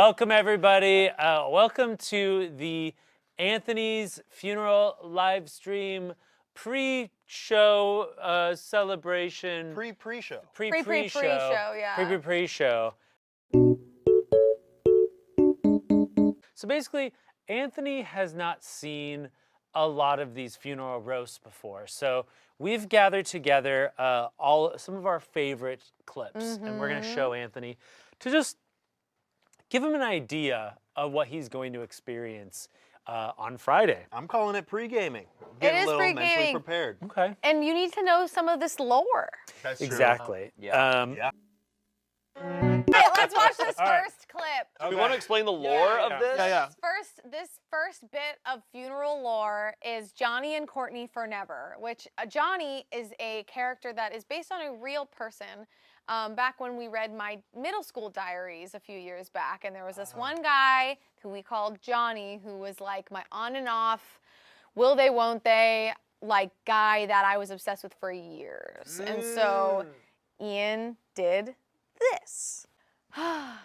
Welcome, everybody. Welcome to the Anthony's funeral live stream pre-show celebration. Pre-show. Pre-show, yeah. Pre-show. So basically, Anthony has not seen a lot of these funeral roasts before. So we've gathered together some of our favorite clips, and we're going to show Anthony to just give him an idea of what he's going to experience on Friday. I'm calling it pre-gaming. It is a little mentally pre-gaming. prepared. Okay. And you need to know some of this lore. That's true. Exactly. Yeah. Okay, let's watch this first clip. Do we want to explain the lore of this? This first bit of funeral lore is Johnny and Courtney for Never, which Johnny is a character that is based on a real person. Back when we read my middle school diaries a few years back, and there was this one guy who we called Johnny, who was like my on and off, will they, won't they, like guy that I was obsessed with for years. And so Ian did this. I'm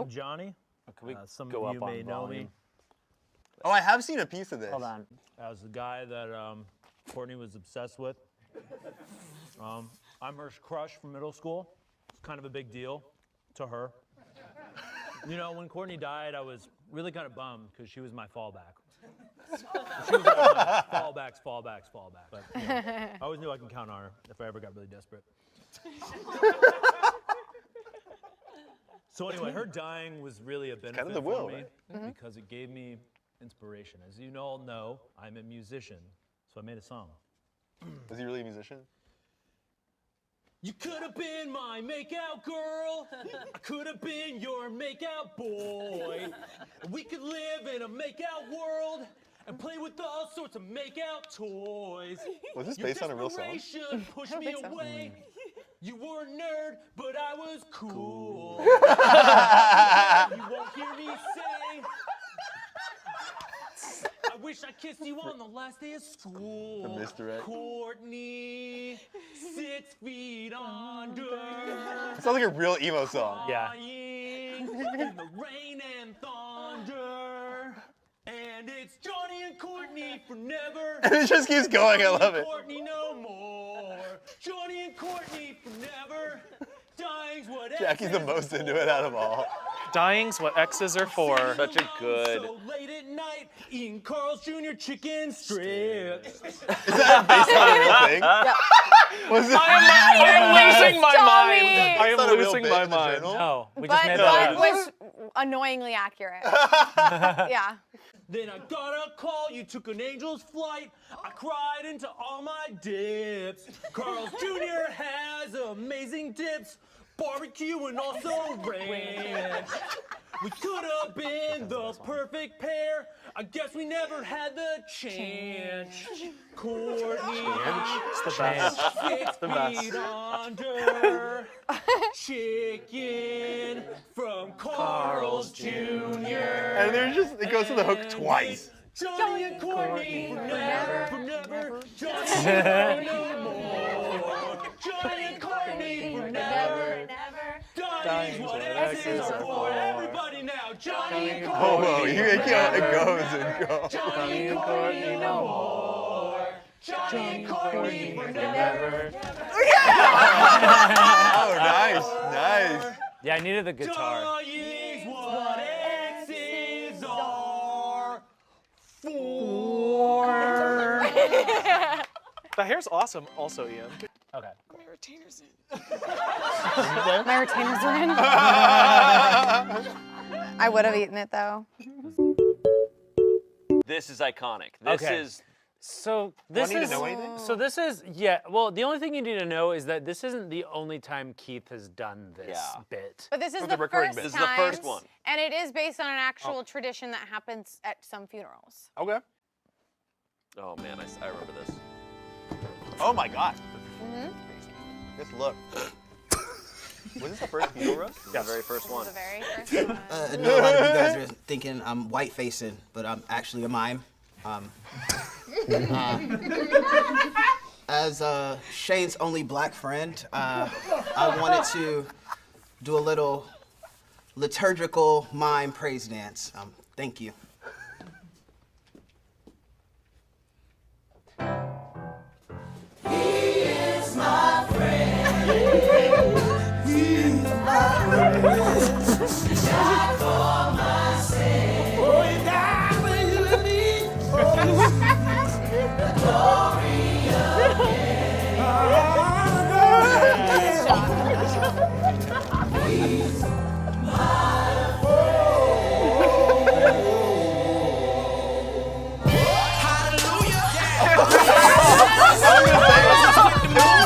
Johnny. Can we Some go of up you on may know volume? me. Oh, I have seen a piece of this. Hold on. I was the guy that Courtney was obsessed with. I'm her crush from middle school. It's kind of a big deal to her. You know, when Courtney died, I was really kind of bummed because she was my fallback. She was like my fallback. But you know, I always knew I could count on her if I ever got really desperate. So anyway, her dying was really a benefit kind of the will, for me right? because it gave me inspiration. As you all know, I'm a musician, so I made a song. Was he really a musician? You could have been my makeout girl. I could have been your makeout boy. We could live in a makeout world and play with all sorts of makeout toys. Was this based on a real song? Your desperation pushed me away. You were a nerd, but I was cool. You won't hear me say, I wish I kissed you on the last day of school. The misdirect. Courtney, 6 feet under. It sounds like a real emo song. Yeah. In the rain and thunder. And it's Johnny and Courtney for never. And it just keeps going. I love it. Courtney no more. Johnny and Courtney for never. Dying's what Jackie's the most into it out of all. Dying's what X's are for. Such a good. So late at night, eating Carl's Jr. chicken strips. Is that based on a real thing? Yeah. Was it? I'm losing my Tommy. mind. I It's not am a real losing bit my in the mind. journal? No, we But just made it that up. was annoyingly accurate. Yeah. Then I got a call, you took an angel's flight. I cried into all my dips. Carl's Jr. has amazing dips. Barbecue and also ranch. We could have been the perfect pair. I guess we never had the chance. Courtney, It's the best. 6 feet under. Chicken from Carl's Jr. And it goes to the hook twice. Johnny and Courtney forever. Johnny and Courtney no more. Johnny and Courtney forever. Dying's what X's are for. Everybody now. Johnny and Courtney. Oh, it goes and goes. Johnny and Courtney no more. Johnny and Courtney forever. Oh, nice. Yeah, I needed the guitar. Dying's what X's are for. The hair's awesome, also, Ian. Okay. My retainers are in. I would have eaten it though. This is iconic. This Okay. is. So Do I this need to is. know anything? So this is well. The only thing you need to know is that this isn't the only time Keith has done this bit. But this is For the the recurring first bit. This is the first time, one. and it is based on an actual tradition that happens at some funerals. Okay. Oh man, I remember this. Oh my God. Just look. Was this the first funeral roast? Yeah, the very first one. The very first one. I know a lot of you guys are thinking I'm white facing, but I'm actually a mime. As Shane's only black friend, I wanted to do a little liturgical mime praise dance. Thank you.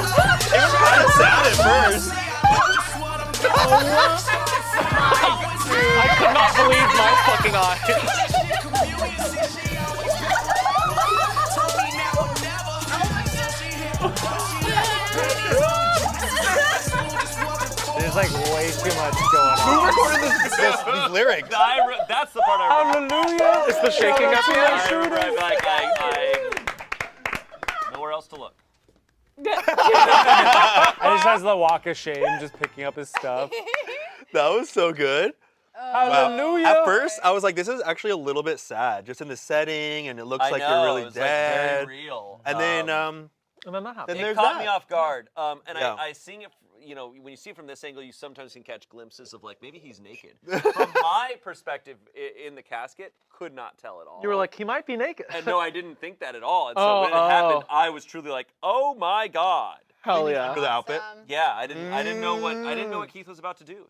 Sad at first. I could not believe my fucking eyes. There's like way too much going Who on. recorded these lyrics? That's the part I remember. Hallelujah! It's the shaking at the end. Shoot I remember, it. nowhere else to look. And he just has the walk of shame, just picking up his stuff. That was so good. Hallelujah! At first, I was like, this is actually a little bit sad, just in the setting, and it looks like you're really it was dead. like very real. And then, and then that happened. then It there's caught that. me off guard. And Yeah. I seeing it, you know, when you see it from this angle, you sometimes can catch glimpses of like maybe he's naked. From my perspective, in the casket, could not tell at all. You were like, he might be naked. And no, I didn't think that at all. And so when it happened, I was truly like, oh my god. Hell yeah. For the outfit. Yeah, I didn't know what Keith was about to do.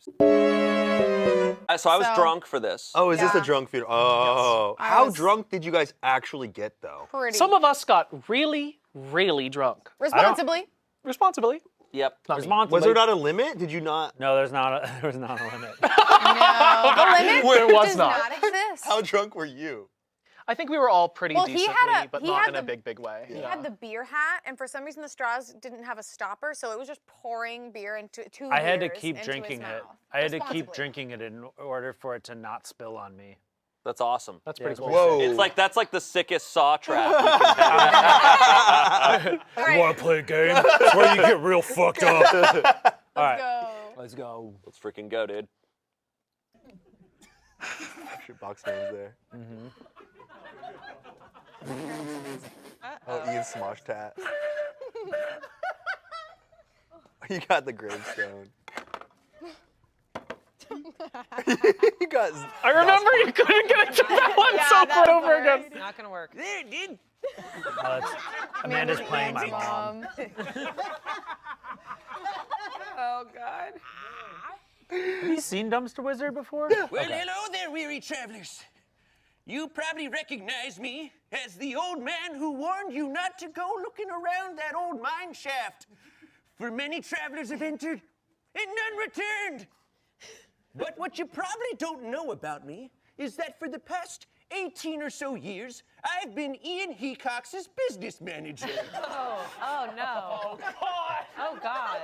So I was So- drunk for this. Oh, is this a Yeah. drunk funeral? Oh. I How was- drunk did you guys actually get, though? Pretty. Some of us got really, really drunk. Responsibly. Responsibly. Yep. Not me. Was there not a limit? Did you not? No, there's not a limit. No. The limit There was does not. not exist. How drunk were you? I think we were all pretty Well, he decently, had a- but he not had in a the- big, big way. He had the beer hat, and for some reason the straws didn't have a stopper, so it was just pouring beer into two I had to beers keep into his drinking it. mouth. I had to keep Responsibly. drinking it in order for it to not spill on me. That's awesome. That's Yeah, pretty it's cool. Whoa. That's like the sickest saw trap. You can have. All right, Want to play a game? It's where you get real fucked up. All right, go. let's go. Let's freaking go, dude. Your box name's there. Oh, Ian's smosh tat. You got the gravestone. You got. I remember you couldn't get into that one Yeah, so that over was again. hard. Not gonna work. There, dude. Oh, that's, Amanda's playing my mom. Oh God. Have you seen Dumpster Wizard before? Well, hello there, weary travelers. You probably recognize me as the old man who warned you not to go looking around that old mine shaft. For many travelers have entered and none returned. But what you probably don't know about me is that for the past 18 or so years, I've been Ian Hecox's business manager. Oh no. Oh God.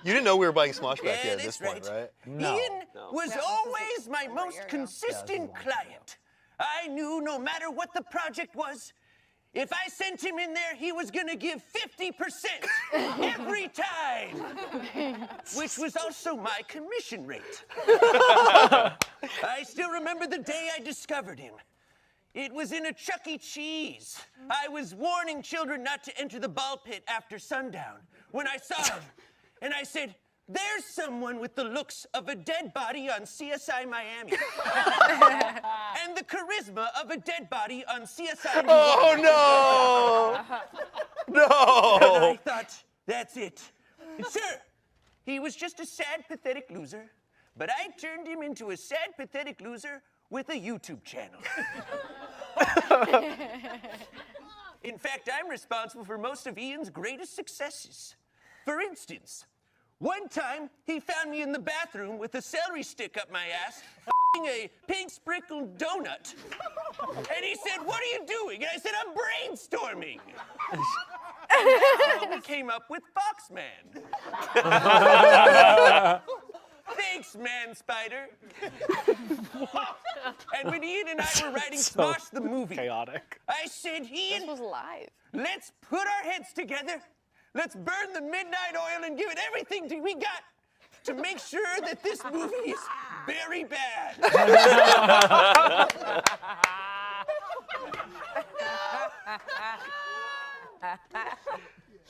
You didn't know we were buying smosh back Yeah, yet at this that's point, right. right? No. Ian was always my most consistent client. I knew no matter what the project was, if I sent him in there, he was gonna give 50% every time, which was also my commission rate. I still remember the day I discovered him. It was in a Chuck E. Cheese. I was warning children not to enter the ball pit after sundown when I saw him, and I said, "There's someone with the looks of a dead body on CSI Miami and the charisma of a dead body on CSI New Orleans." Oh no! And I No! thought, that's it. And sure, he was just a sad, pathetic loser, but I turned him into a sad, pathetic loser with a YouTube channel. In fact, I'm responsible for most of Ian's greatest successes. For instance, one time he found me in the bathroom with a celery stick up my ass, a pink sprinkled donut. And he said, "What are you doing?" And I said, "I'm brainstorming." And we came up with Foxman. Thanks, Man Spider. And when Ian and I were writing Smosh the movie, Chaotic. I said, "Ian, This was live. let's put our heads together. Let's burn the midnight oil and give it everything we got to make sure that this movie is very bad.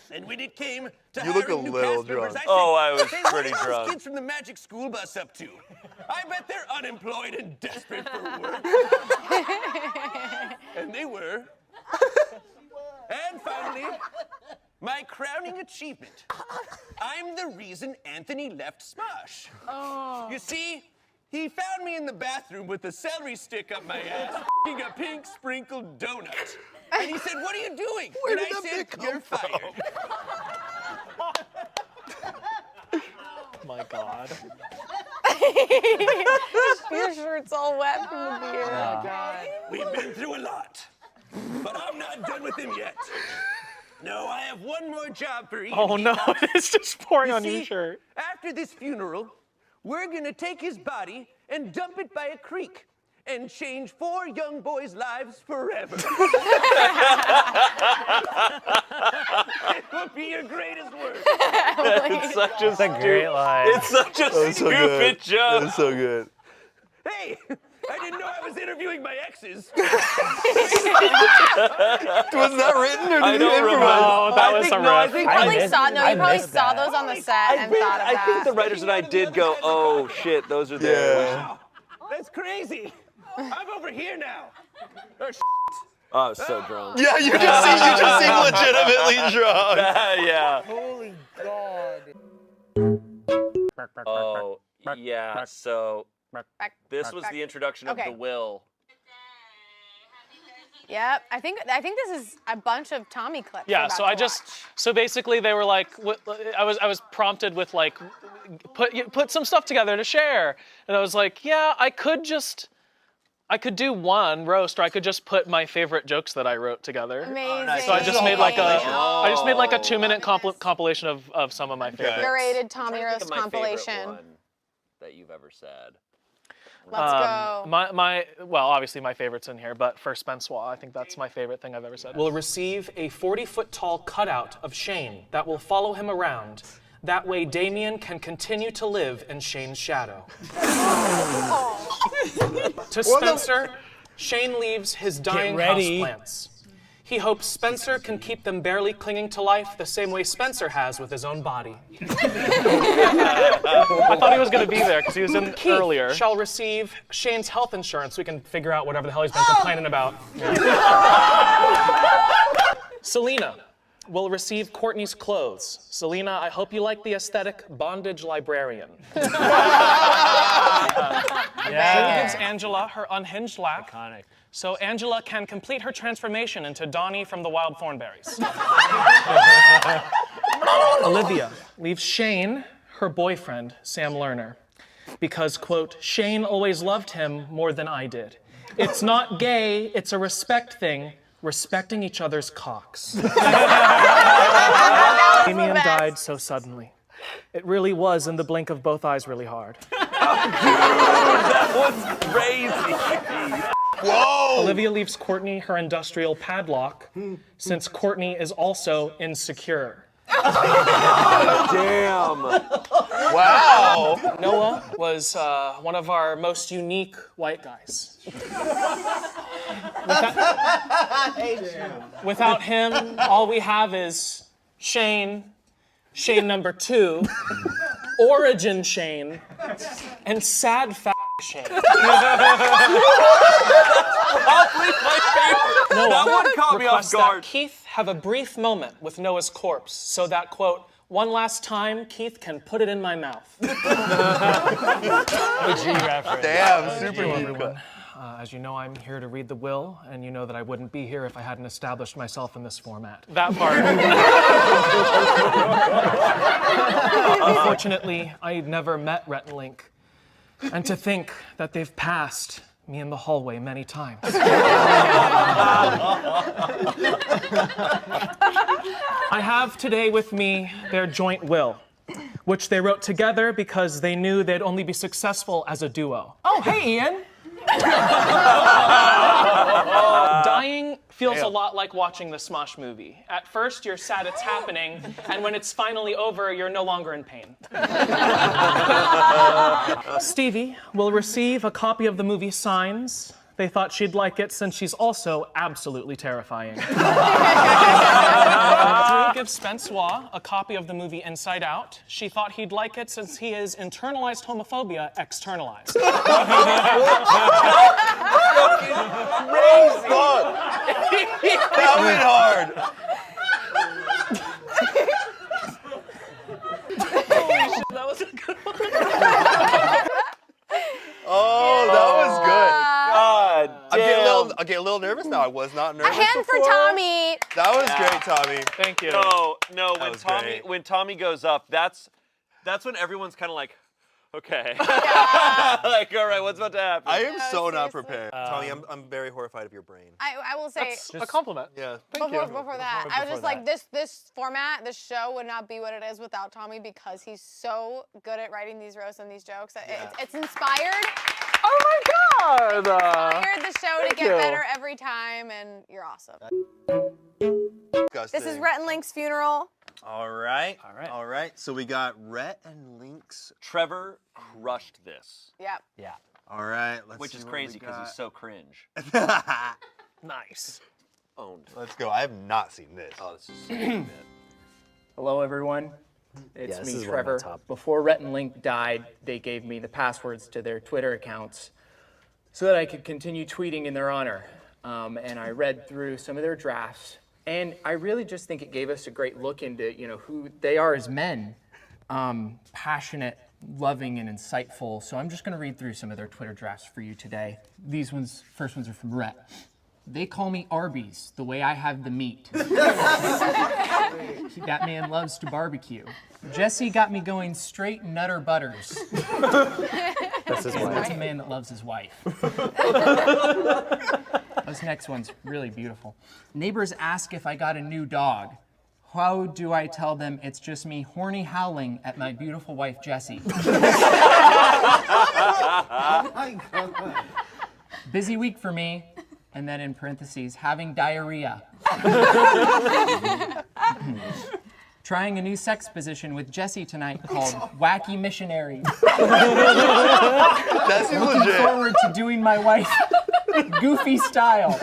And when it came to You look hiring a new little cast members, drunk. I said, Oh, I was "Hey, what pretty are those drunk. kids from the Magic School Bus up to? I bet they're unemployed and desperate for work." And they were. And finally, my crowning achievement. I'm the reason Anthony left Smosh. Oh. You see, he found me in the bathroom with a celery stick up my ass, eating a pink sprinkled donut. And he said, "What are you doing?" Where and did I that said, bit come "You're from?" fired." My God. Your shirt's all wet from the beer. Oh, God. We've been through a lot, but I'm not done with him yet. No, I have one more job for Ian. Oh no, Peacock. it's just pouring You on see, your shirt. after this funeral, we're gonna take his body and dump it by a creek and change 4 young boys' lives forever. It will be your greatest work. It's such a great line. It's such a That's so stupid good. joke. That is so good. Hey, I didn't know I was interviewing my exes. Was that written or I did you don't improvise? remember. Oh, that was a no, I riff. think You probably missed- saw, no, I you probably missed saw that. those on the set and thought of I think the that. writers and I did go, oh shit, those are theirs. Yeah. That's crazy. I'm over here now. Oh, Oh, I was so drunk. Yeah, you just seem legitimately drunk. Yeah. Holy God. Oh, yeah. So this was back. the introduction of Okay. the will. Yep, I think this is a bunch of Tommy clips. we're Yeah, about so to I just watch. so basically they were like I was prompted with like put some stuff together to share, and I was like, yeah, I could do one roast, or I could just put my favorite jokes that I wrote together. Amazing. So I just made like a Oh. 2-minute compilation of some of my favorites. curated Tommy Think roast of my favorite compilation. one that you've ever said. Let's go. Well, obviously my favorite's in here, but for Spensois, I think that's my favorite thing I've ever said. Will receive a 40-foot tall cutout of Shane that will follow him around. That way Damien can continue to live in Shane's shadow. To Spencer, Shane leaves his dying ready. houseplants. He hopes Spencer can keep them barely clinging to life the same way Spencer has with his own body. I thought he was going to be there because he was in Keith earlier. Shall receive Shane's health insurance. We can figure out whatever the hell he's been complaining about. Selena will receive Courtney's clothes. Selena, I hope you like the aesthetic bondage librarian. She gives Angela her unhinged laugh. Iconic. So Angela can complete her transformation into Donnie from the Wild Thornberries. Olivia leaves Shane, her boyfriend, Sam Lerner, because, quote, Shane always loved him more than I did. It's not gay, it's a respect thing, respecting each other's cocks. Damien died so suddenly. It really was in the blink of both eyes really hard. That was crazy. Whoa! Olivia leaves Courtney her industrial padlock, since Courtney is also insecure. Damn. Wow! Noah was one of our most unique white guys. Without him, all we have is Shane, Shane number 2, Origin Shane, and Sad Shane. Probably my favorite. That one caught me off Request that guard. Keith have a brief moment with Noah's corpse so that, quote, one last time Keith can put it in my mouth. The G reference. Damn, super Hello, deep everyone. cut. As you know, I'm here to read the will, and you know that I wouldn't be here if I hadn't established myself in this format. That part. Unfortunately, I never met Rhett and Link. And to think that they've passed me in the hallway many times. I have today with me their joint will, which they wrote together because they knew they'd only be successful as a duo. Oh, hey, Ian. Dying feels a lot like watching the Smosh movie. At first, you're sad it's happening, and when it's finally over, you're no longer in pain. Stevie will receive a copy of the movie Signs. They thought she'd like it since she's also absolutely terrifying. Drew gives Spensois a copy of the movie Inside Out. She thought he'd like it since he is internalized homophobia externalized. That went hard. That was a good one. Oh, that was good. God damn. I get a little nervous now. I was not nervous. A hand for before. Tommy. That was great, Tommy. Thank you. No, was when great. Tommy goes up, that's when everyone's kind of like, okay. Like, all right, what's about to happen? I am so not seriously. prepared. Tommy, I'm very horrified of your brain. I will say, A compliment. Yeah. before that, I was just like, this format, this show would not be what it is without Tommy because he's so good at writing these roasts and these jokes. It's inspired. Oh my God! Inspired the show to get you. better every time, and you're awesome. This is Rhett and Link's funeral. All right. All right. So we got Rhett and Link's. Trevor crushed this, Yep. Yeah. All right. which is crazy because he's so cringe. Nice. Owned. Let's go. I have not seen this. Oh, this is so good. Hello, everyone. It's this me, is one of my Trevor. top. Before Rhett and Link died, they gave me the passwords to their Twitter accounts so that I could continue tweeting in their honor. And I read through some of their drafts, and I really just think it gave us a great look into, who they are as men. Passionate, loving, and insightful. So I'm just going to read through some of their Twitter drafts for you today. These first ones are from Rhett. They call me Arby's, the way I have the meat. That man loves to barbecue. Jesse got me going straight Nutter Butters. That's his That's a wife. man that loves his wife. This next one's really beautiful. Neighbors ask if I got a new dog. How do I tell them it's just me horny howling at my beautiful wife, Jessie? Busy week for me. And then in parentheses, having diarrhea. Trying a new sex position with Jessie tonight called Wacky Missionary. That's Looking legit. forward to doing my wife goofy style.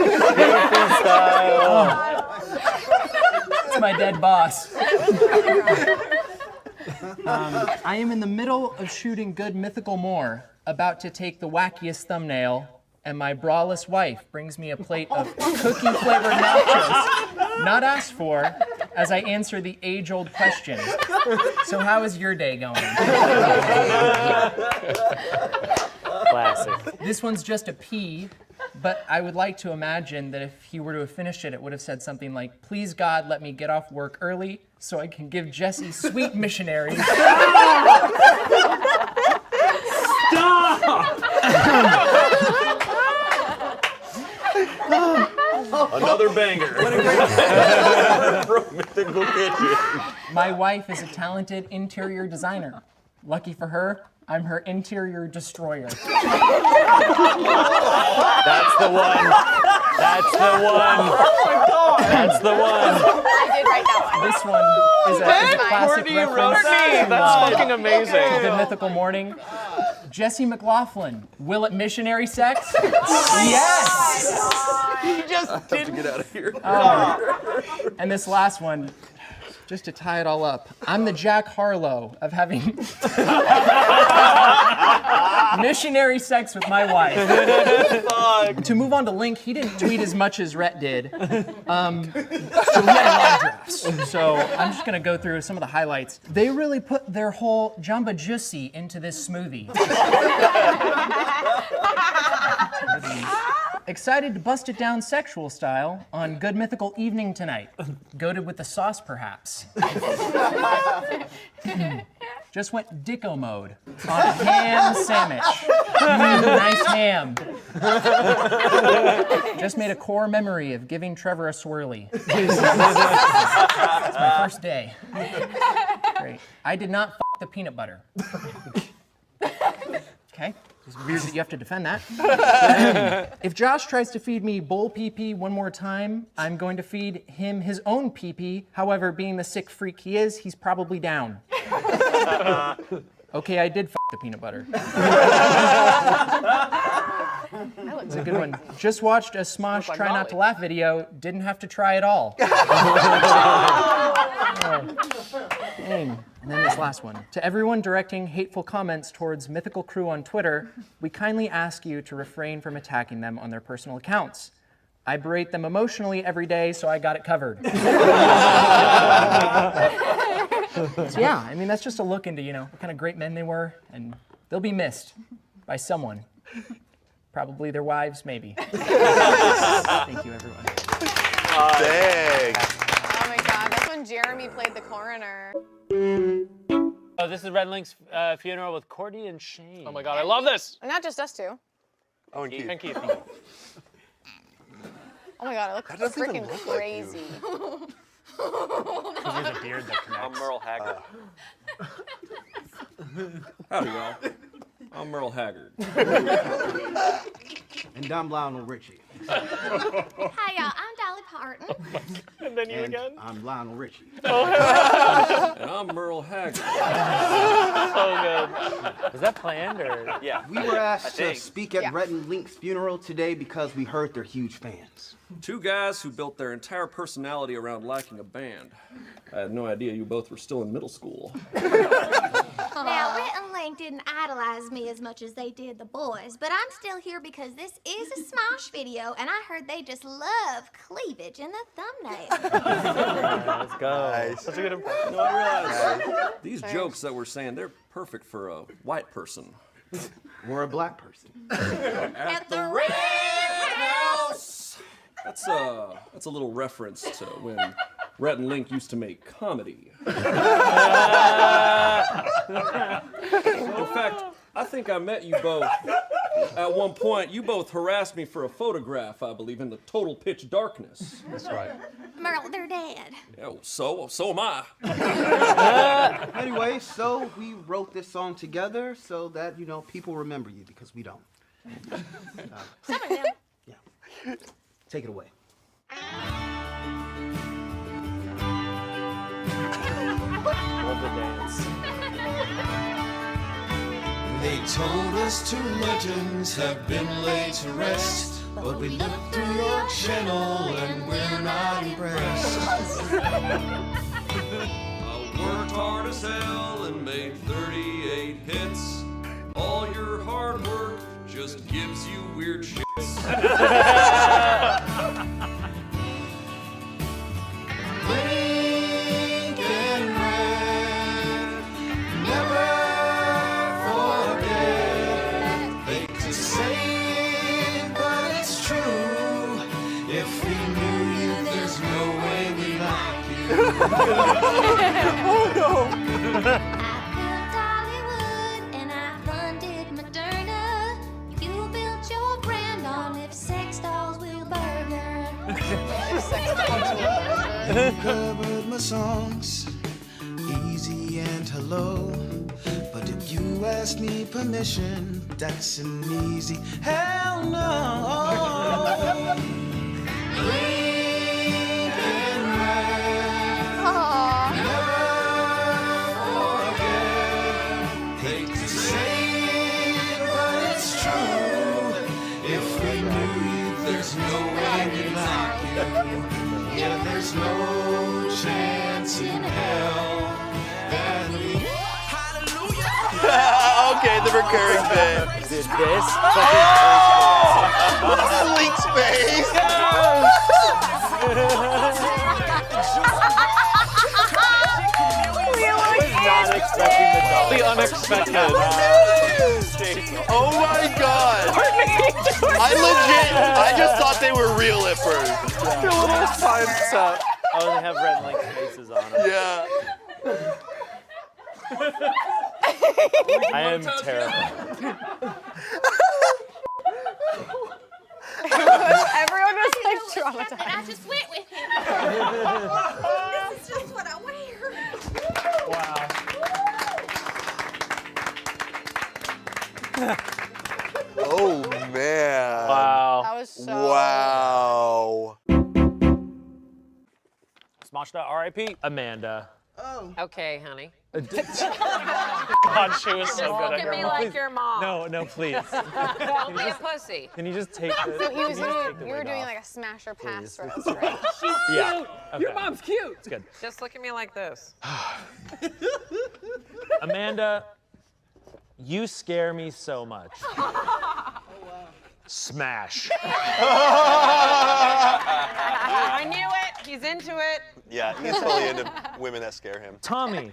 It's my dead boss. I am in the middle of shooting Good Mythical More, about to take the wackiest thumbnail, and my braless wife brings me a plate of cookie-flavored nachos, not asked for, as I answer the age-old question. So how is your day going? Classic. This one's just a P, but I would like to imagine that if he were to have finished it, it would have said something like, please God, let me get off work early so I can give Jessie sweet missionary. Another banger. From Mythical Kitchen. My wife is a talented interior designer. Lucky for her, I'm her interior destroyer. That's the one. That's the one. Oh my God. That's the one. I did write that one. This one is a classic Courtney wrote reference that. That's fucking amazing. to Good Mythical Morning. Jesse McLaughlin, will it missionary sex? Yes! He just didn't get out of here. And this last one, just to tie it all up, I'm the Jack Harlow of having missionary sex with my wife. To move on to Link, he didn't tweet as much as Rhett did. So he had a lot of drafts. So I'm just gonna go through some of the highlights. They really put their whole Jamba Juicy into this smoothie. Excited to bust it down sexual style on Good Mythical Evening tonight. Goated with the sauce, perhaps. Just went dicko mode on a ham sandwich. Nice ham. Just made a core memory of giving Trevor a swirly. It's my first day. Great. I did not f the peanut butter. Okay. It's weird that you have to defend that. If Josh tries to feed me bull pee-pee one more time, I'm going to feed him his own pee-pee. However, being the sick freak he is, he's probably down. Okay, I did f the peanut butter. It's a good one. Just watched a Smosh Try Not to Laugh video. Didn't have to try at all. Dang. And then this last one. To everyone directing hateful comments towards Mythical Crew on Twitter, we kindly ask you to refrain from attacking them on their personal accounts. I berate them emotionally every day, so I got it covered. So yeah, I mean, that's just a look into, what kind of great men they were, and they'll be missed by someone. Probably their wives, maybe. Thank you, everyone. Dang. Oh my God, that's when Jeremy played the coroner. Oh, this is Red Link's funeral with Courtney and Shane. Oh my God, I love this. And not just us two. Oh, and Keith. And Keith. Oh my God, it looks doesn't even freaking look like crazy. There's a beard that I'm connects. Merle Haggard. Howdy, y'all. I'm Merle Haggard. And I'm Lionel Richie. Hi, y'all. I'm Dolly Parton. And then you And again? I'm Lionel Richie. And I'm Merle Haggard. So good. Was that planned or? Yeah. We were asked to think. speak at Yeah. Rhett and Link's funeral today because we heard they're huge fans. Two guys who built their entire personality around liking a band. I had no idea you both were still in middle school. Now, Rhett and Link didn't idolize me as much as they did the boys, but I'm still here because this is a Smosh video, and I heard they just love cleavage in the thumbnail. Let's go. Nice. Such a good impression. No, I realize these jokes that we're saying, they're perfect for a white person. Or a black person. At the Red House! That's a little reference to when Rhett and Link used to make comedy. In fact, I think I met you both. At one point, you both harassed me for a photograph, I believe, in the total pitch darkness. That's right. Merle, they're dead. Yeah, well, so am I. Anyway, so we wrote this song together so that, people remember you because we don't. Some of them. Yeah. Take it away. Love the dance. They told us two legends have been laid to rest, but we looked through your channel and we're not impressed. I worked hard as hell and made 38 hits. All your hard work just gives you weird shits. Link and Red, never forget. Hate to say it, but it's true. If we knew you, there's no way we like you. I built Hollywood and I funded Moderna. You built your brand on if sex dolls will burger. You covered my songs, easy and hello. But if you ask me permission, that's an easy hell no. Link and Red, never forget. Hate to say it, but it's true. If we knew you, there's no way we'd like you. Yeah, there's no chance in hell that we. Hallelujah! Okay, the recurring bit. Dude, this Link's face. not expecting the double. The unexpected. Oh my god. I just thought they were real at first. Your little signs up. Oh, they have Red Link's faces on them. Yeah. I am terrified. Everyone was like traumatized. And I just went with him. This is just what I wear. Wow. Oh man. Wow. That was so. Wow. Smosh.RIP. Amanda. go. Okay, honey. God, she was so Just good look at at your me mom. like your mom. No, please. Don't be a pussy. Can you just take the? So he was can you just take the you were wig doing off? like a smash or pass Please. roast, right? Yeah. Your Okay. mom's cute. It's good. Just look at me like this. Amanda, you scare me so much. Smash. I knew it. He's into it. Yeah, he's totally into women that scare him. Tommy.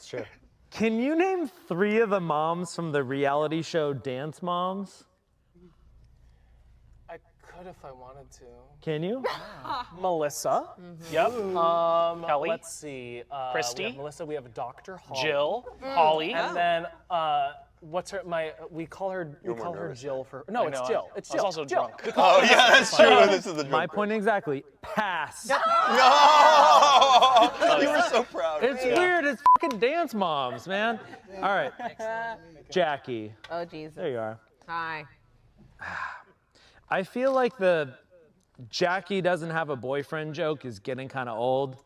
Sure. Can you name 3 of the moms from the reality show Dance Moms? I could if I wanted to. Can you? Melissa. Yep. Kelly. Let's see. Christy. We have Melissa. We have Dr. Holly. Jill. Holly. And then what's her? We call her nervous. Jill for. No, it's Jill. It's I was Jill. also Jill. drunk. Oh yeah, that's true. This is the My drunk point exactly. Pass. No! You were so proud. It's weird. It's fucking Dance Moms, man. All right. Jackie. Oh, Jesus. There you are. Hi. I feel like the Jackie doesn't have a boyfriend joke is getting kind of old.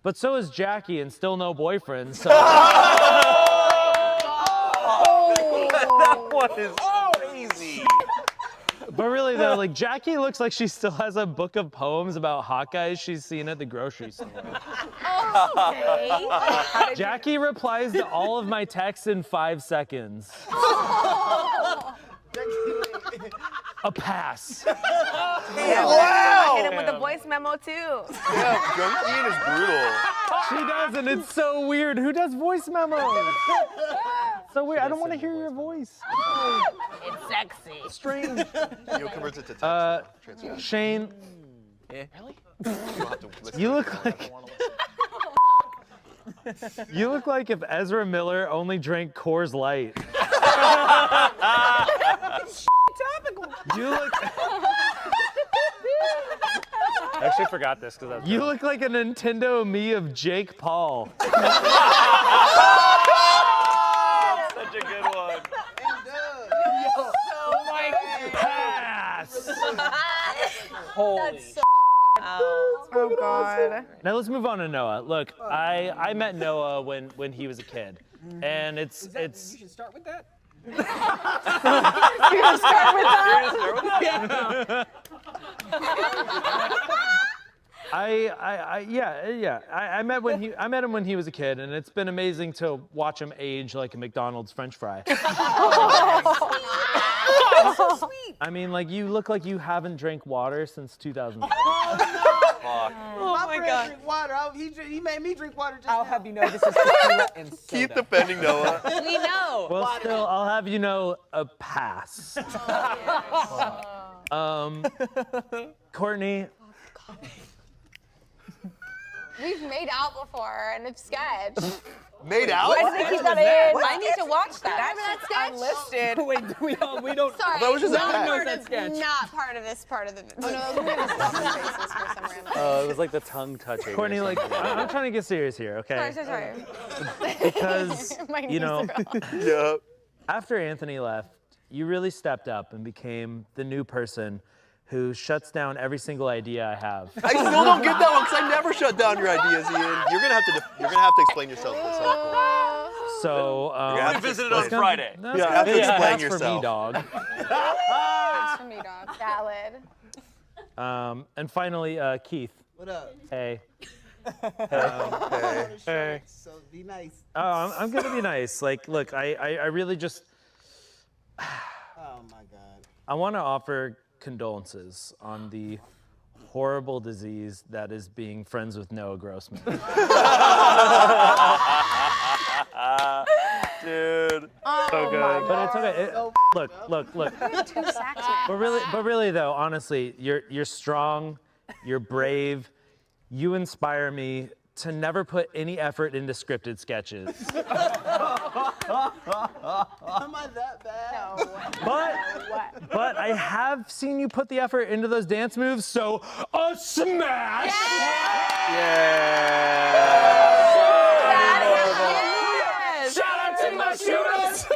But so is Jackie and still no boyfriend. So That one is crazy. But really though, like Jackie looks like she still has a book of poems about hot guys she's seen at the grocery store. Okay. Jackie replies to all of my texts in 5 seconds. A pass. Wow! Hit him with a voice memo too. Yeah, drunk Ian is brutal. She doesn't. It's so weird. Who does voice memos? So weird. I don't want to hear your voice. It's sexy. Strange. You'll convert it to text. Transfer. Shane, Really? You'll have to listen you to look it. like you look like if Ezra Miller only drank Coors Light. You look. I actually forgot this because I was. You look like a Nintendo Mii of Jake Paul. Such a good one. Pass. Holy. Oh God. Now let's move on to Noah. Look, I met Noah when he was a kid, and it's. You should start with that. I met him when he was a kid, and it's been amazing to watch him age like a McDonald's French fry. So sweet. I mean, like you look like you haven't drank water since 2004. Oh my God. Drink water. He made me drink water just I'll now. have you know this is tequila and soda. Keep defending Noah. We know. Well, still, I'll have you know a pass. Courtney. We've made out before in a sketch. Made out? Why did they keep that in? I need to watch that. Remember that sketch? Wait, we don't. Sorry, That was just a not pass. part That of, sketch. not part of this part of the. Oh no, we have stuff faces for some random. It was like the tongue touching. Courtney, or like, something. I'm trying to get serious here, okay? Sorry. Because, My you knees know, are up. Yep. after Anthony left, you really stepped up and became the new person who shuts down every single idea I have. I still don't get that one because I never shut down your ideas, Ian. You're gonna have to explain yourself at some point. So, You're gonna have to Visit it explain- on Friday. That's You have to explain that's for me, yourself. dog. Thanks for me, dog. Valid. And finally, Keith. What up? Hey. Hey. So be nice. Oh, I'm gonna be nice. Like, look, I really just, Oh my God. I want to offer condolences on the horrible disease that is being friends with Noah Grossman. Dude. So good. But it's okay. Look. Two sacks here. But really though, honestly, you're strong, you're brave, you inspire me to never put any effort into scripted sketches. Am I that bad? No. But I have seen you put the effort into those dance moves, so a smash! Yes. Shout out to my shooters!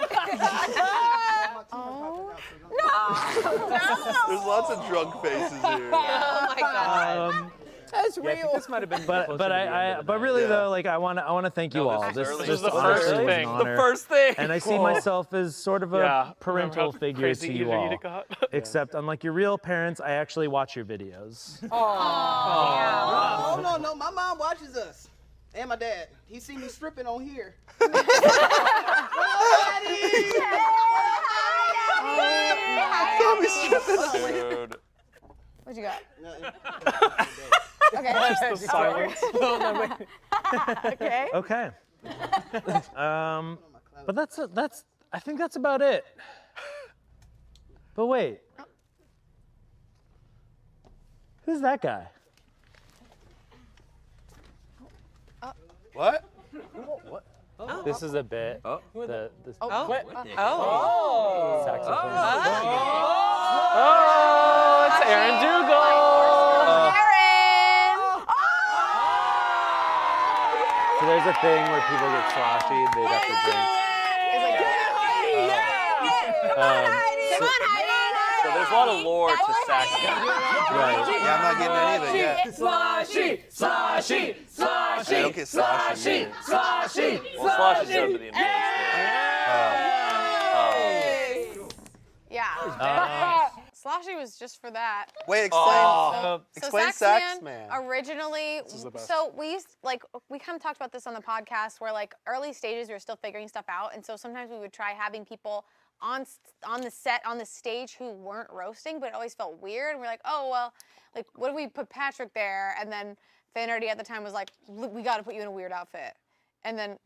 There's lots of drunk faces here. Oh my God. That's Yeah, I think this might have been closer to But the end of the but night. really Yeah. though, like I want to thank you all. this is This the honestly first was an thing. honor. The first thing. And I see Cool. myself as sort of a Yeah. parental Remember how figure crazy to you eager all. you got? Except unlike your real parents, I actually watch your videos. Oh, no, my mom watches us. And my dad. He seen me stripping on here. Dude. What you got? The silence. Okay. Okay. But that's I think that's about it. But wait. Who's that guy? What? This is a bit. Oh. The Oh. saxophone. Oh, it's Aaron Dougal. So there's a thing where people get sloshy, they have to drink. So there's a lot of lore to saxophone. Right. Yeah, I'm not getting any of it yet. Sloshy, sloshy, sloshy, I don't get sloshy. sloshy. Well, slosh is under the influence. Yeah. Sloshy was just for that. Wait, explain. So Explain Saxman Saxman. originally, so we kind of talked about this on the podcast where like early stages we were still figuring stuff out, and so sometimes we would try having people on the set, on the stage who weren't roasting, but it always felt weird. And we're like, oh, well, like, what if we put Patrick there? And then Fanardy at the time was like, we got to put you in a weird outfit. And then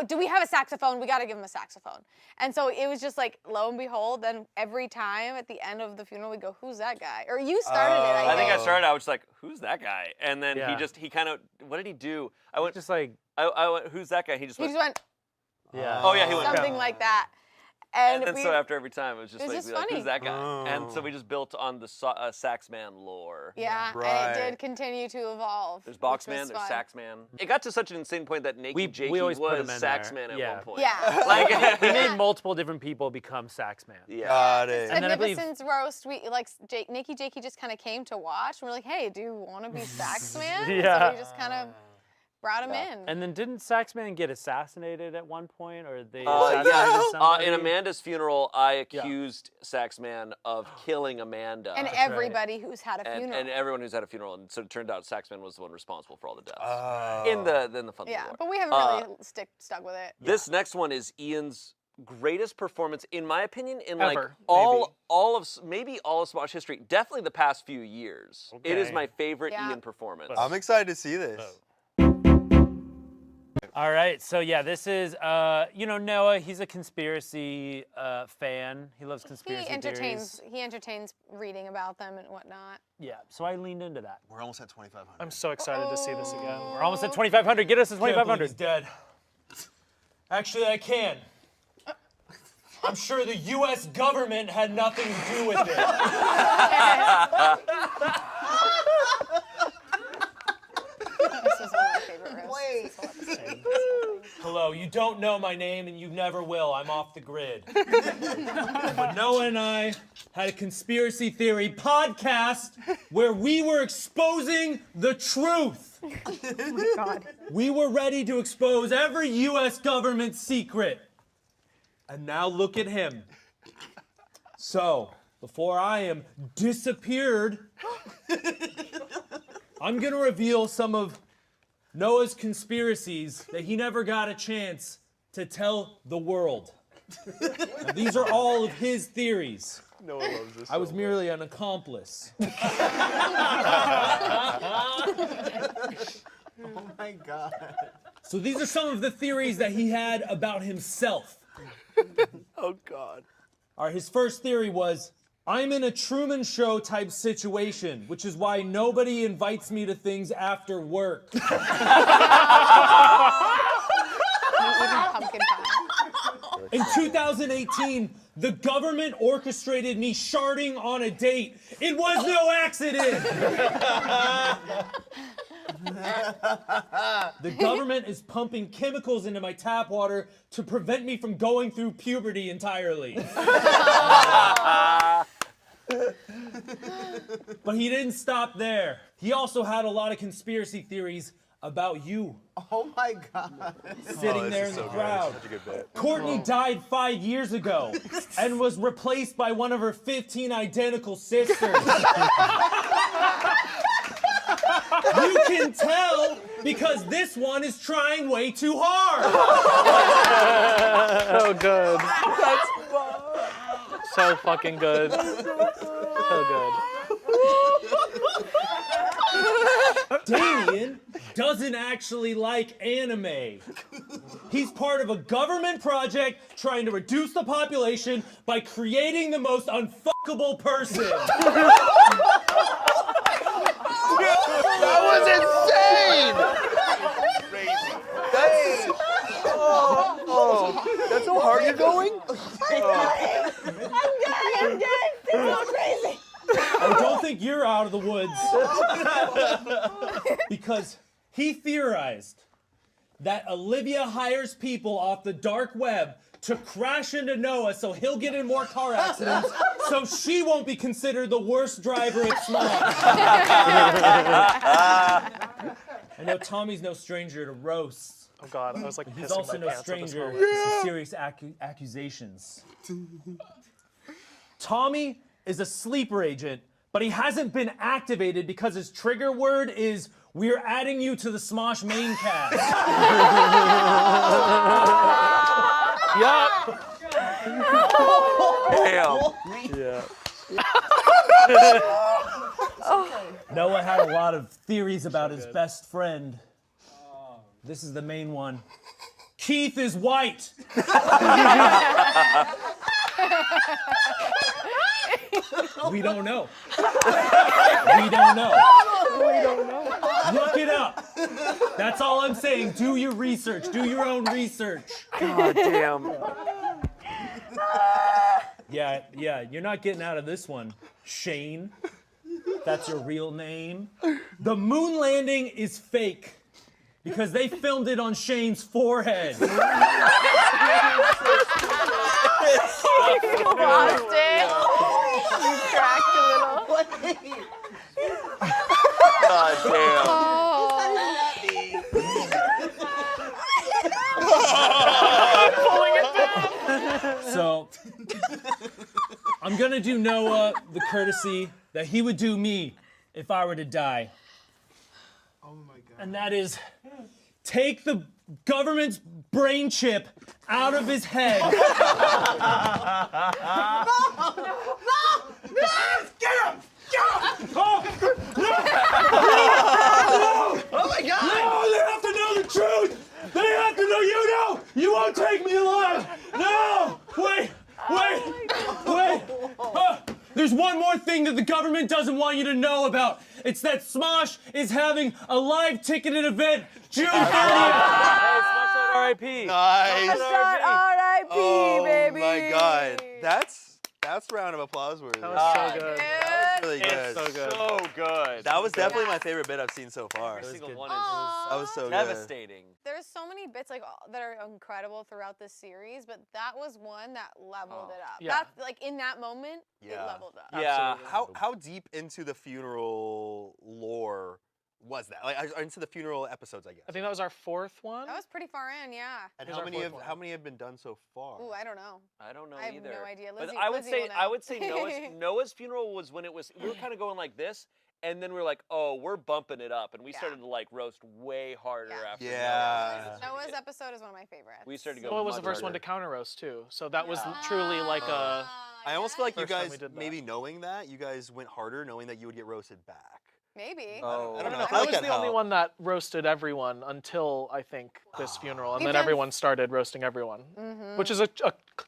do we have a saxophone? We got to give him a saxophone. And so it was just like, lo and behold, then every time at the end of the funeral, we go, who's that guy? Or you started it, I think I started. I was like, "Who's that guy?" And then Yeah. he kind of, what did he do? I went, Just like, I went, "Who's that guy?" He just He went. just went yeah. Oh yeah, he went. something like that. And then so after every time, it was just It was like, just be like, funny. "Who's that guy?" And so we just built on the Saxman lore. Yeah, Right. and it did continue to evolve. There's which was Boxman, there's fun. Saxman. It got to such an insane point that Naked Jakey we always was put him in there. Saxman at Yeah. one point. Yeah. Like, We made multiple different people become Saxman. yeah. Got it. And then I believe- Magnificent's roast, we like Nikki Jakey just kind of came to watch. And we're like, hey, do you want to be Saxman? Yeah. So we just kind of brought him in. And then didn't Saxman get assassinated at one point, or they yeah. assassinated somebody? In Amanda's funeral, I accused Saxman of killing Amanda. And everybody who's had a and, funeral. and everyone who's had a funeral, and so it turned out Saxman was the one responsible for all the deaths Oh. in the fun yeah, lore. but we haven't really stuck with it. This next one is Ian's greatest performance, in my opinion, in like Ever, all of Smosh history. Definitely the past few years. It is Okay. my favorite Yeah. Ian performance. I'm excited to see this. All right, so yeah, this is, Noah, he's a conspiracy fan. He loves conspiracy theories. He entertains reading about them and whatnot. Yeah, so I leaned into that. We're almost at 2,500. I'm so excited to see this again. We're almost at 2,500. Get us to Can't believe 2,500. he's dead. Actually, I can. I'm sure the U.S. government had nothing to do with it. This is one of my favorite roasts. Hello, you don't know my name and you never will. I'm off the grid. But Noah and I had a conspiracy theory podcast where we were exposing the truth. Oh God. We were ready to expose every U.S. government secret. And now look at him. So, before I am disappeared, I'm gonna reveal some of Noah's conspiracies that he never got a chance to tell the world. Now, these are all of his theories. Noah loves this. I was merely an accomplice. Oh my God. So these are some of the theories that he had about himself. Oh God. All right, his first theory was, I'm in a Truman Show type situation, which is why nobody invites me to things after work. Even pumpkin pie. In 2018, the government orchestrated me sharding on a date. It was no accident. The government is pumping chemicals into my tap water to prevent me from going through puberty entirely. But he didn't stop there. He also had a lot of conspiracy theories about you. Oh my God. Sitting there in the crowd. Such a good bit. Courtney died 5 years ago and was replaced by one of her 15 identical sisters. You can tell because this one is trying way too hard. So good. So fucking good. So good. Damien doesn't actually like anime. He's part of a government project trying to reduce the population by creating the most unfuckable person. That was insane! That's so hard you're going? I'm dead. It's so crazy. I don't think you're out of the woods. Because he theorized that Olivia hires people off the dark web to crash into Noah so he'll get in more car accidents so she won't be considered the worst driver at Smosh. I know Tommy's no stranger to roasts. Oh God, I was like He's pissing also my no pants at this stranger moment. to serious accusations. Tommy is a sleeper agent, but he hasn't been activated because his trigger word is, "We're adding you to the Smosh main cast." Yup. Damn. Yeah. Noah had a lot of theories about his best friend. This is the main one. Keith is white. We don't know. We don't know. We don't know. Look it up. That's all I'm saying. Do your research. Do your own research. God damn. Yeah, you're not getting out of this one. Shane. That's your real name. The moon landing is fake because they filmed it on Shane's forehead. Lost it. You cracked a little. God damn. So, I'm gonna do Noah the courtesy that he would do me if I were to die. Oh my God. And that is, take the government's brain chip out of his head. No! Get him! Oh, no! Oh my God! No, they have to know the truth! They have to know you know! You won't take me alive! No! Wait! There's one more thing that the government doesn't want you to know about. It's that Smosh is having a live ticketed event June 30th. Hey, Smosh R.I.P. Nice. R.I.P. Oh baby. my God. That's round of applause worthy. That was so good. That was really good. It's so good. So good. That was definitely my favorite bit I've seen so far. Every single That one was so good. devastating. There's so many bits that are incredible throughout this series, but that was one that leveled it up. Yeah. That's like in that moment, it Yeah. leveled up. Yeah. How deep into the funeral lore was that? Like into the funeral episodes, I guess. I think that was our fourth one. That was pretty far in, yeah. And Here's how our many fourth have been done so far? Ooh, I don't know. I don't know I have either. no idea. But Lizzie- I would Lizzie say will know. Noah's funeral was when it was we were kind of going like this, and then we were like, oh, we're bumping it up, and we started to like roast way harder after. Yeah. Noah's episode is one of my favorites. We started to go. Noah was the much first one to harder. counter roast too, so that was truly like a. I almost feel like you First time guys, we did that. maybe knowing that, you guys went harder knowing that you would get roasted back. Maybe. I don't know. I was the only one that roasted everyone until I think this funeral, and We've then done- everyone started roasting everyone, which is a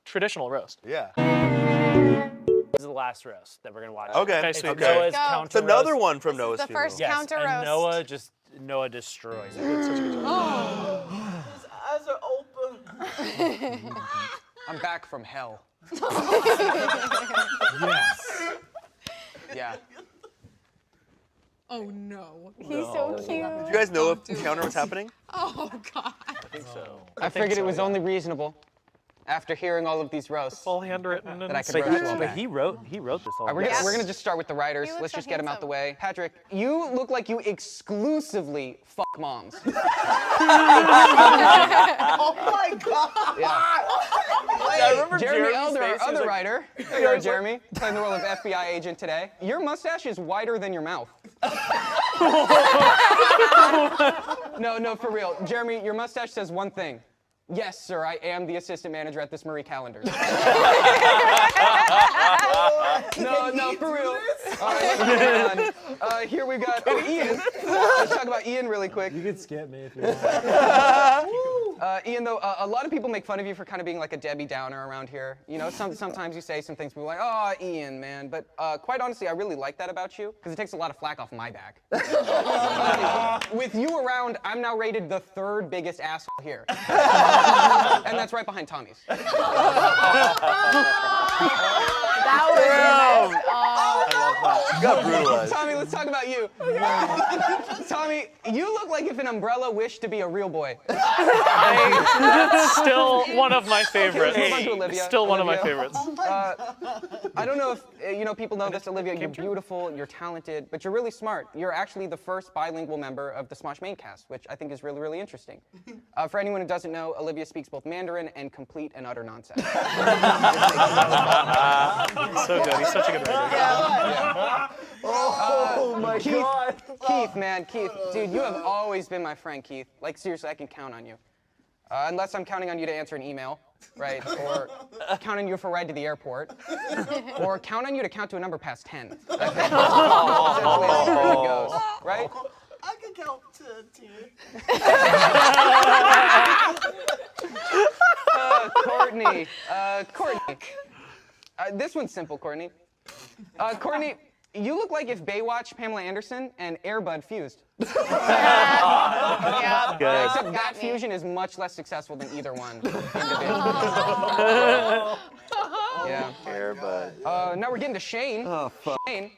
traditional roast. Yeah. This is the last roast that we're gonna watch. Okay. Okay, It's sweet. Noah's Go. counter It's another roast. one from This is Noah's the funeral. first Yes, counter and roast. Noah destroys it. His eyes are open. I'm back from hell. Yes. Yeah. Oh no. He's so cute. Did you guys know if the counter was happening? Oh God. I think so. I figured it was only reasonable. after hearing all of these roasts. All handwritten. That I could But roast you all he, back. he wrote this all. We're gonna just start with the writers. He looks Let's so just get them out the handsome. way. Patrick, you look like you exclusively fuck moms. Oh my God. I remember Jeremy Jeremy's Elder, face, our he was other like- writer. Here you are, Jeremy, playing the role of FBI agent today. Your mustache is wider than your mouth. No, for real. Jeremy, your mustache says one thing. Yes, sir, I am the assistant manager at this Marie Callender's. No, for real. All right, let's move on. Here we got Ian. Let's talk about Ian really quick. You could skip me if you want. Ian, though, a lot of people make fun of you for kind of being like a Debbie Downer around here. You know, sometimes you say some things, people are like, oh, Ian, man. But quite honestly, I really like that about you, because it takes a lot of flack off my back. With you around, I'm now rated the 3rd biggest asshole here. And that's right behind Tommy's. That was the best. You got brutalized. Tommy, let's talk about you. Tommy, you look like if an umbrella wished to be a real boy. Still one of my favorites. Okay, let's move on to Olivia. Still one of my Olivia. favorites. I don't know if people know this, Olivia. You're beautiful, you're talented, but you're really smart. You're actually the first bilingual member of the Smosh main cast, which I think is really, really interesting. For anyone who doesn't know, Olivia speaks both Mandarin and complete and utter nonsense. So good. He's such a good writer. Oh my God. Keith, man, Keith, dude, you have always been my friend, Keith. Like, seriously, I can count on you. Unless I'm counting on you to answer an email, right? Or count on you for a ride to the airport. Or count on you to count to a number past 10. That's essentially how it goes, right? I can count to 10. Courtney. This one's simple, Courtney. Courtney, you look like if Baywatch, Pamela Anderson, and Air Bud fused. Yeah. Good. Except that fusion is much less successful than either one. Yeah. Air Bud. Now we're getting to Shane. Oh, fuck. Shane.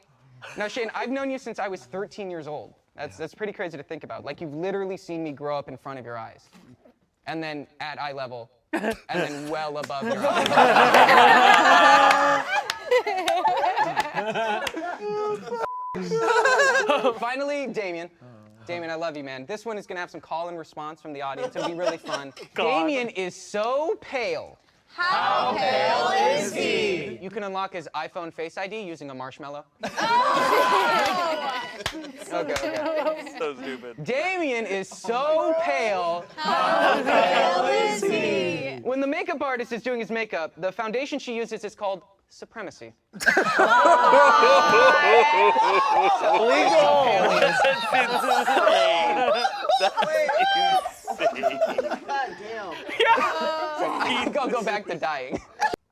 Now, Shane, I've known you since I was 13 years old. That's pretty crazy to think about. Like, you've literally seen me grow up in front of your eyes. And then at eye level. And then well above your eyes. Finally, Damien. Damien, I love you, man. This one is going to have some call and response from the audience. It'll be really fun. Damien is so pale. How pale is he? You can unlock his iPhone Face ID using a marshmallow. Okay. So stupid. Damien is so pale. How pale is he? When the makeup artist is doing his makeup, the foundation she uses is called Supremacy. God damn. I think I'll go back to dying.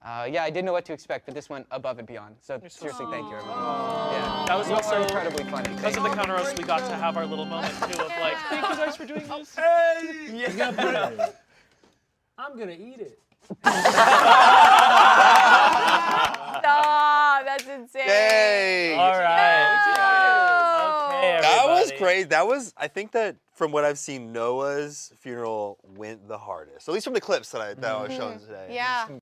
Yeah, I didn't know what to expect, but this went above and beyond. So seriously, thank you, everyone. Yeah, That was you also are incredibly funny. Because of the counter roast, we got to have our little moment too of like, thank you guys for doing this. I'm gonna eat it. Stop. That's insane. Yay. All right. No. Okay, That was everybody. crazy. That was, I think that from what I've seen, Noah's funeral went the hardest. At least from the clips that I was shown today. Yeah. Some